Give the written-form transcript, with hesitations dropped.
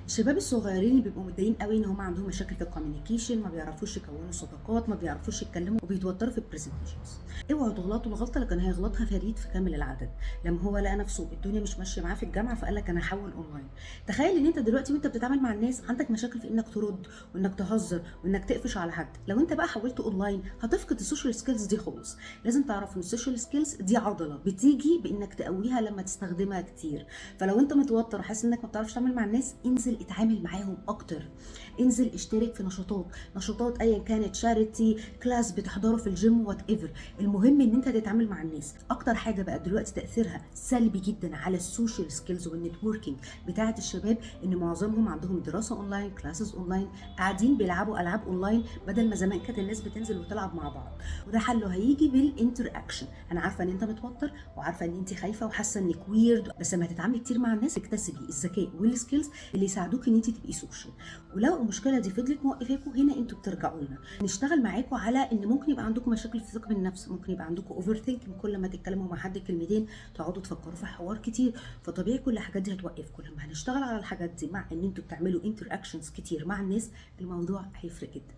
الشباب الصغيرين اللي بيبقوا متضايقين قوي ان هم عندهم مشاكل في الكوميونيكيشن، ما بيعرفوش يكونوا صداقات، ما بيعرفوش يتكلموا وبيتوتروا في البرزنتيشنز. اوعوا تغلطوا الغلطه اللي كان هيغلطها فريد في كامل العدد لما هو لقى نفسه الدنيا مش ماشيه معاه في الجامعه فقال لك انا هحول اونلاين. تخيل ان انت دلوقتي وانت بتتعامل مع الناس عندك مشاكل في انك ترد وانك تهزر وانك تقفش على حد. لو انت بقى حولت اونلاين هتفقد السوشيال سكيلز دي خالص. لازم تعرف ان السوشيال سكيلز دي عضله بتيجي بانك تقويها لما تستخدمها كتير. فلو انت متوتر وحاسس انك ما بتعرفش تتعامل مع الناس، انزل اتعامل معاهم اكتر. انزل اشترك في نشاطات ايا كانت، شاريتي، كلاس بتحضره في الجيم، وات ايفر. المهم ان انت تتعامل مع الناس. اكتر حاجه بقى دلوقتي تاثيرها سلبي جدا على السوشيال سكيلز والنتوركينج بتاعه الشباب ان معظمهم عندهم دراسه اونلاين، كلاسز اونلاين، قاعدين بيلعبوا العاب اونلاين بدل ما زمان كانت الناس بتنزل وتلعب مع بعض. وده حله هيجي بالانتر اكشن. انا عارفه ان انت متوتر وعارفه ان انت خايفه وحاسه انك ويرد، بس لما تتعاملي كتير مع الناس تكتسبي الذكاء والسكيلز اللي يساعدوك ان انت تبقي سوشيال. ولو المشكله دي فضلت موقفاكوا هنا انتوا بترجعوا لنا نشتغل معاكوا على ان ممكن يبقى عندكم مشاكل في الثقه بالنفس، ممكن يبقى عندكم اوفر ثينكينج، كل ما تتكلموا مع حد كلمتين تقعدوا تفكروا في حوار كتير. فطبيعي كل الحاجات دي هتوقفكم. لما هنشتغل على الحاجات دي مع ان انتوا بتعملوا انتر اكشنز كتير مع الناس، الموضوع هيفرق جدا.